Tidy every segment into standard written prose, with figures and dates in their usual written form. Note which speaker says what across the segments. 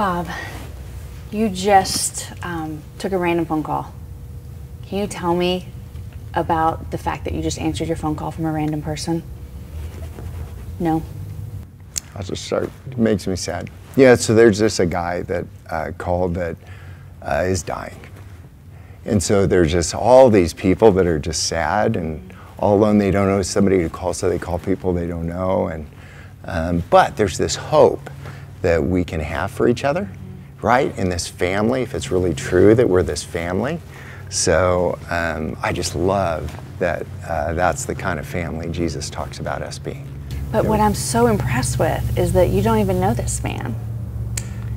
Speaker 1: Bob, you just took a random phone call. Can you tell me about the fact that you just answered your phone call from a random person? No?
Speaker 2: I'll just start. It makes me sad. Yeah, so there's just a guy that called that is dying. And so there's just all these people that are just sad and all alone. They don't know somebody to call, so they call people they don't know. And but there's this hope that we can have for each other, right? In this family, if it's really true that we're this family. So I just love that that's the kind of family Jesus talks about us being.
Speaker 1: But what I'm so impressed with is that you don't even know this man.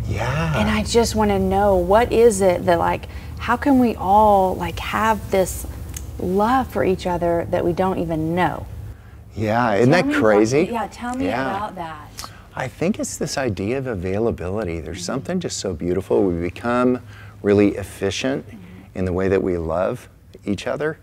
Speaker 2: Yeah.
Speaker 1: And I just want to know, what is it that, like, how can we all, like, have this love for each other that we don't even know?
Speaker 2: Yeah, isn't that crazy?
Speaker 1: Tell me about that.
Speaker 2: I think it's this idea of availability. There's something just so beautiful. We become really efficient in the way that we love each other.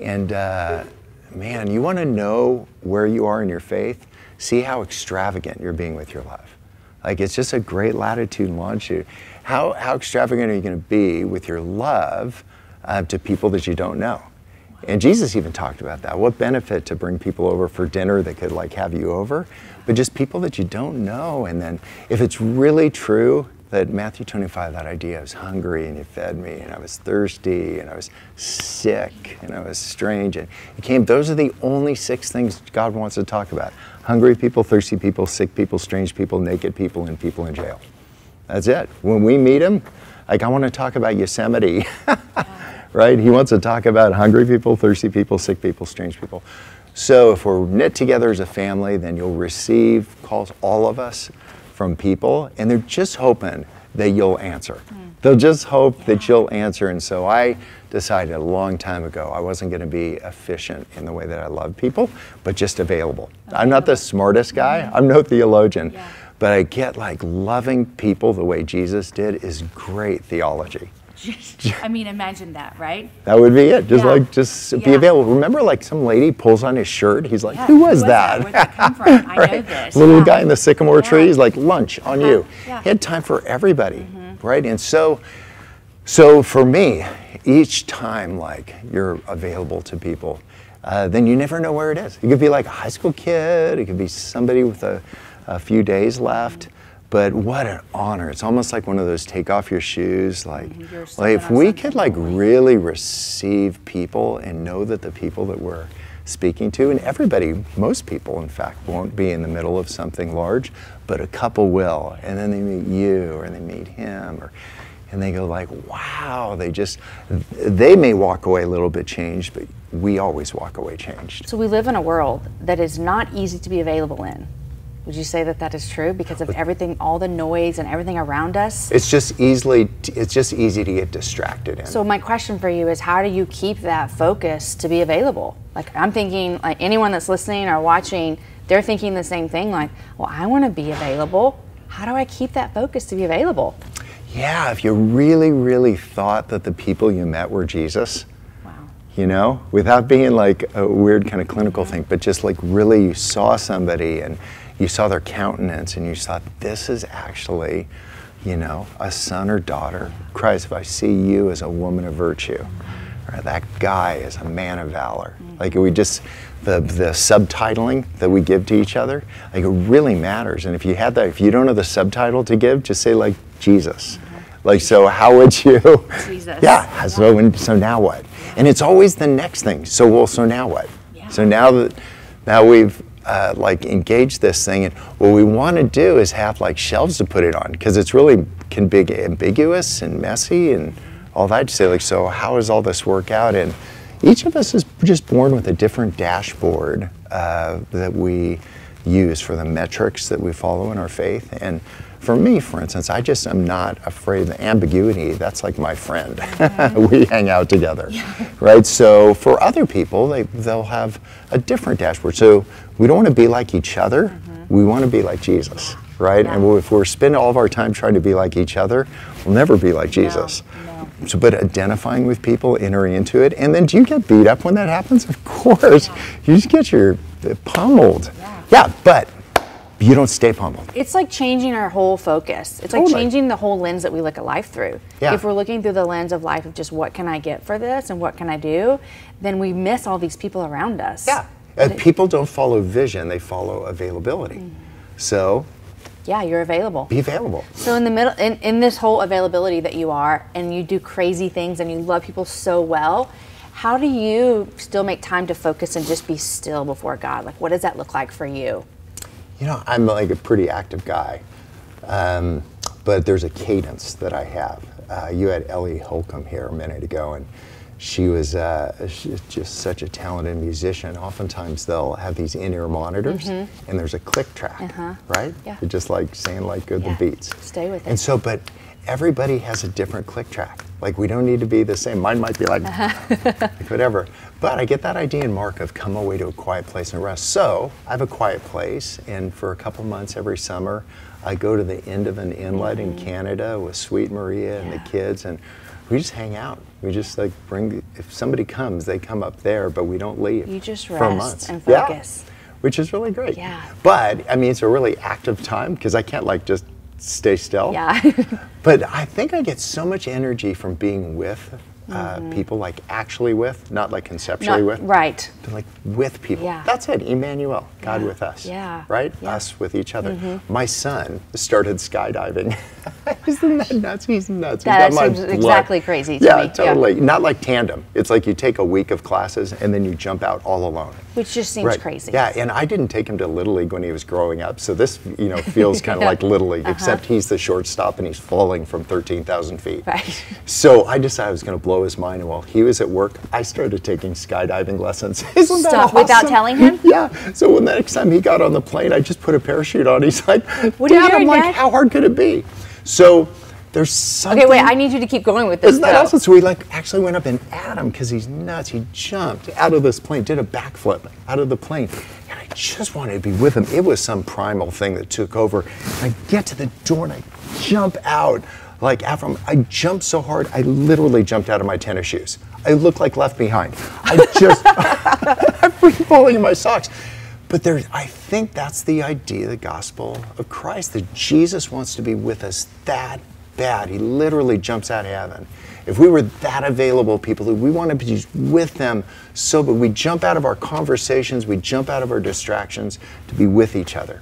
Speaker 2: And man, you want to know where you are in your faith? See how extravagant you're being with your love. Like, it's just a great latitude and longitude. How extravagant are you going to be with your love to people that you don't know? And Jesus even talked about that. What benefit to bring people over for dinner that could, like, have you over, but just people that you don't know. And then if it's really true that Matthew 25, that idea, I was hungry and you fed me, and I was thirsty and I was sick and I was strange, and it came, those are the only 6 things God wants to talk about: hungry people, thirsty people, sick people, strange people, naked people, and people in jail. That's it. When we meet him, like, I want to talk about Yosemite. Right? He wants to talk about hungry people, thirsty people, sick people, strange people. So if we're knit together as a family, then you'll receive calls, all of us, from people, and they're just hoping that you'll answer. They'll just hope that you'll answer. And so I decided a long time ago I wasn't going to be efficient in the way that I love people, but just available. I'm not the smartest guy. I'm no theologian. But I get, like, loving people the way Jesus did is great theology.
Speaker 1: I mean, imagine that, right?
Speaker 2: That would be it. Just be available. Remember, like, some lady pulls on his shirt. He's like, who was that?
Speaker 1: Where'd that come from? I know this.
Speaker 2: Little guy in the sycamore tree. He's like, lunch on you. He had time for everybody, right? And so for me, each time, like, you're available to people, then you never know where it is. It could be like a high school kid. It could be somebody with a few days left. But what an honor. It's almost like one of those take off your shoes. Like if we could, like, really receive people and know that the people that we're speaking to, and everybody, most people, in fact, won't be in the middle of something large, but a couple will. And then they meet you, or they meet him, and they go, like, wow, they may walk away a little bit changed, but we always walk away changed.
Speaker 1: So we live in a world that is not easy to be available in. Would you say that that is true because of everything, all the noise and everything around us?
Speaker 2: It's just easy to get distracted in.
Speaker 1: So my question for you is, how do you keep that focus to be available? Like, I'm thinking, like, anyone that's listening or watching, they're thinking the same thing, like, well, I want to be available. How do I keep that focus to be available?
Speaker 2: Yeah, if you really, really thought that the people you met were Jesus, you know, without being like a weird kind of clinical thing, but just like really you saw somebody and you saw their countenance and you thought, this is actually, you know, a son or daughter. Christ, if I see you as a woman of virtue, or that guy as a man of valor. Like, we just, the subtitling that we give to each other, like, it really matters. And if you had that, if you don't know the subtitle to give, just say, like, Jesus. Like, so how would you?
Speaker 1: Jesus.
Speaker 2: Yeah, so now what? And it's always the next thing. So now what? Yeah. So now we've like engaged this thing, and what we want to do is have, like, shelves to put it on, because it's really can be ambiguous and messy and all that. To say, like, so how does all this work out? And each of us is just born with a different dashboard that we use for the metrics that we follow in our faith. And for me, for instance, I'm not afraid of the ambiguity. That's like my friend. We hang out together, right? So for other people, they'll have a different dashboard. So we don't want to be like each other. We want to be like Jesus, right? And if we're spending all of our time trying to be like each other, we'll never be like Jesus. So, but identifying with people, entering into it, and then do you get beat up when that happens? Of course. You just get your pummeled. But you don't stay pummeled.
Speaker 1: It's like changing our whole focus. It's like changing the whole lens that we look at life through.
Speaker 2: Yeah.
Speaker 1: If we're looking through the lens of life of just what can I get for this and what can I do, then we miss all these people around us.
Speaker 2: Yeah. People don't follow vision, they follow availability. So
Speaker 1: yeah, you're available.
Speaker 2: be available.
Speaker 1: So in the middle, in this whole availability that you are, and you do crazy things and you love people so well, how do you still make time to focus and just be still before God? Like, what does that look like for you?
Speaker 2: You know, I'm like a pretty active guy, but there's a cadence that I have. You had Ellie Holcomb here a minute ago, and she was she's just such a talented musician. Oftentimes they'll have these in-ear monitors, and there's a click track, right?
Speaker 1: Yeah.
Speaker 2: You're just like saying like good the beats.
Speaker 1: Stay with it.
Speaker 2: And so, but everybody has a different click track. Like we don't need to be the same. Mine might be like, like whatever. But I get that idea in Mark of come away to a quiet place and rest. So I have a quiet place, and for a couple months every summer, I go to the end of an inlet in Canada with Sweet Maria and the kids, and we just hang out. We just like if somebody comes, they come up there, but we don't leave.
Speaker 1: You just
Speaker 2: for
Speaker 1: rest
Speaker 2: months.
Speaker 1: and focus.
Speaker 2: Yeah, which is really great.
Speaker 1: Yeah.
Speaker 2: But I mean, it's a really active time because I can't like just stay still.
Speaker 1: Yeah.
Speaker 2: But I think I get so much energy from being with people, like actually with, not like conceptually with.
Speaker 1: Right.
Speaker 2: But like with people.
Speaker 1: Yeah.
Speaker 2: That's it, Emmanuel, God with us.
Speaker 1: Yeah.
Speaker 2: Right?
Speaker 1: Yeah.
Speaker 2: Us with each other. My son started skydiving. Isn't that nuts? He's nuts.
Speaker 1: That
Speaker 2: He's got my
Speaker 1: seems
Speaker 2: blood.
Speaker 1: exactly crazy to
Speaker 2: yeah,
Speaker 1: me.
Speaker 2: Totally. Not like tandem. It's like you take a week of classes and then you jump out all alone.
Speaker 1: Which just seems crazy.
Speaker 2: Yeah, and I didn't take him to Little League when he was growing up, so this, you know, feels kind of like Little League, except he's the shortstop and he's falling from 13,000 feet.
Speaker 1: Right.
Speaker 2: So I decided I was going to blow his mind, and while he was at work, I started taking skydiving lessons. Isn't that
Speaker 1: Stop
Speaker 2: awesome?
Speaker 1: without telling him?
Speaker 2: Yeah. So when the next time he got on the plane, I just put a parachute on. He's like,
Speaker 1: What are you
Speaker 2: Dad,
Speaker 1: doing,
Speaker 2: I'm like,
Speaker 1: Dad?
Speaker 2: how hard could it be? So there's something.
Speaker 1: Okay, wait, I need you to keep going with this.
Speaker 2: Isn't that
Speaker 1: though.
Speaker 2: awesome? So we like actually went up and at him because he's nuts. He jumped out of this plane, did a backflip out of the plane. And I just wanted to be with him. It was some primal thing that took over. And I get to the door and I jump out. Like after him, I jumped so hard, I literally jumped out of my tennis shoes. I looked like Left Behind. I just, I'm freaking falling in my socks. But I think that's the idea, the gospel of Christ, that Jesus wants to be with us that bad. He literally jumps out of heaven. If we were that available people, we want to be with them so, but we jump out of our conversations, we jump out of our distractions to be with each other.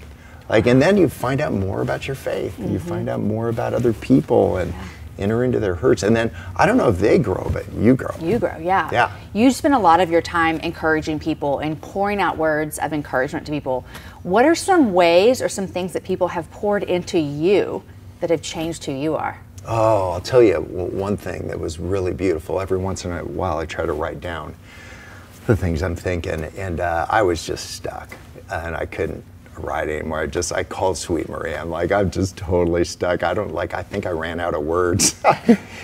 Speaker 2: Like, and then you find out more about your faith. You find out more about other people and enter into their hurts. And then, I don't know if they grow, but you grow.
Speaker 1: You grow, yeah.
Speaker 2: Yeah.
Speaker 1: You spend a lot of your time encouraging people and pouring out words of encouragement to people. What are some ways or some things that people have poured into you that have changed who you are?
Speaker 2: Oh, I'll tell you one thing that was really beautiful. Every once in a while, I try to write down the things I'm thinking, and I was just stuck, and I couldn't write anymore. I called Sweet Maria. I'm like, I'm just totally stuck. I think I ran out of words.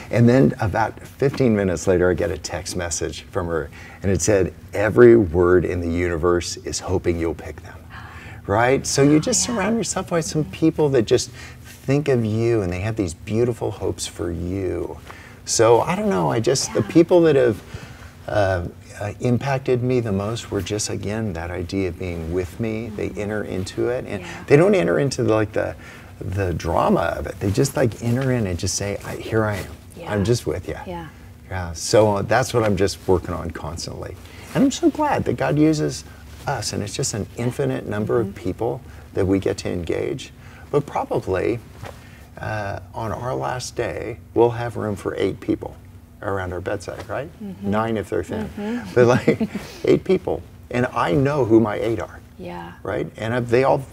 Speaker 2: And then about 15 minutes later, I get a text message from her, and it said, every word in the universe is hoping you'll pick them. Right? So you just surround yourself by some people that just think of you, and they have these beautiful hopes for you. So I don't know, the people that have impacted me the most were just, again, that idea of being with me. They enter into it, and they don't enter into the drama of it. They just like enter in and just say, here I am. I'm just with you. Yeah. So that's what I'm just working on constantly. And I'm so glad that God uses us, and it's just an infinite number of people that we get to engage. But probably on our last day, we'll have room for 8 people around our bedside, right? 9 if they're thin. But like 8 people. And I know who my 8 are.
Speaker 1: Yeah.
Speaker 2: Right? And they all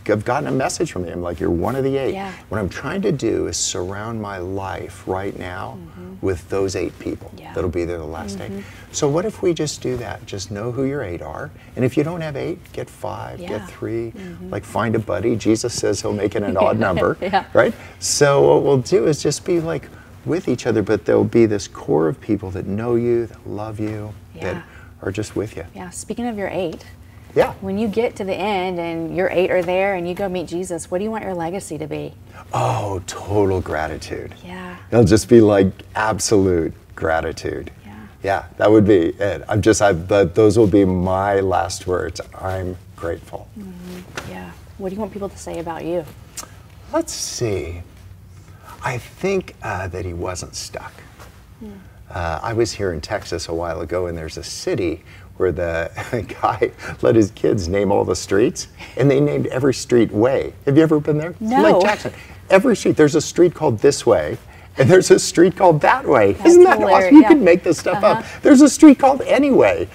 Speaker 2: have gotten a message from me. I'm like, you're one of the 8.
Speaker 1: Yeah.
Speaker 2: What I'm trying to do is surround my life right now with those 8 people that'll be there the last day. So what if we just do that? Just know who your 8 are. And if you don't have 8, get 5, get 3. Like find a buddy. Jesus says he'll make it an odd number. Right? So what we'll do is just be like with each other, but there'll be this core of people that know you, that love you, that are just with you.
Speaker 1: Yeah. Speaking of your 8.
Speaker 2: Yeah.
Speaker 1: When you get to the end and your 8 are there and you go meet Jesus, what do you want your legacy to be?
Speaker 2: Oh, total gratitude.
Speaker 1: Yeah.
Speaker 2: It'll just be like absolute gratitude. Yeah, that would be it. Those will be my last words. I'm grateful.
Speaker 1: Yeah. What do you want people to say about you?
Speaker 2: Let's see. I think that he wasn't stuck. I was here in Texas a while ago, and there's a city where the guy let his kids name all the streets, and they named every street Way. Have you ever been there?
Speaker 1: No.
Speaker 2: Lake Jackson. Every street. There's a street called This Way, and there's a street called That Way.
Speaker 1: That's
Speaker 2: Isn't that
Speaker 1: hilarious.
Speaker 2: awesome? You
Speaker 1: Yeah.
Speaker 2: can make this stuff up. There's a street called Anyway.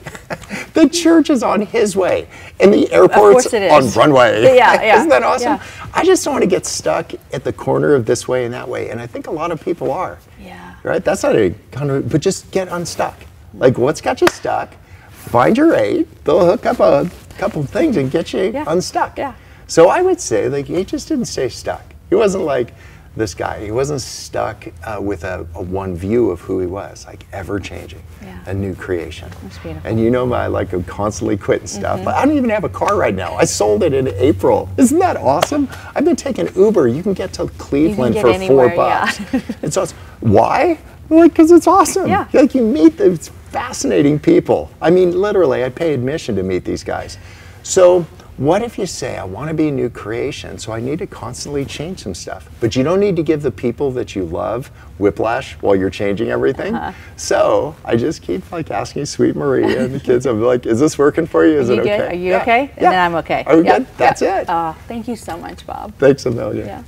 Speaker 2: The church is on his way, and the airport's
Speaker 1: course it
Speaker 2: on
Speaker 1: is.
Speaker 2: Runway.
Speaker 1: Yeah, yeah.
Speaker 2: Isn't that awesome?
Speaker 1: Yeah.
Speaker 2: I just don't want to get stuck at the corner of This Way and That Way, and I think a lot of people are.
Speaker 1: Yeah.
Speaker 2: Right? That's not a but just get unstuck. Like, what's got you stuck? Find your aid. They'll hook up a couple of things and get you unstuck.
Speaker 1: Yeah.
Speaker 2: So I would say, like, he just didn't stay stuck. He wasn't like this guy. He wasn't stuck with a one view of who he was, like ever changing, a new creation.
Speaker 1: That's beautiful.
Speaker 2: And you know, like, I'm constantly quitting stuff. I don't even have a car right now. I sold it in April. Isn't that awesome? I've been taking Uber. You can get to Cleveland
Speaker 1: get
Speaker 2: for
Speaker 1: anywhere,
Speaker 2: $4. It's awesome. Why? Like, because it's awesome.
Speaker 1: Yeah.
Speaker 2: Like, you meet these fascinating people. I mean, literally, I pay admission to meet these guys. So what if you say, I want to be a new creation, so I need to constantly change some stuff. But you don't need to give the people that you love whiplash while you're changing everything. So I just keep, like, asking Sweet Maria and the kids, I'm like, is this working for you? Is it okay?
Speaker 1: Are you okay? And then I'm okay.
Speaker 2: Are we good? That's it.
Speaker 1: Thank you so much, Bob.
Speaker 2: Thanks a million.
Speaker 1: Yeah.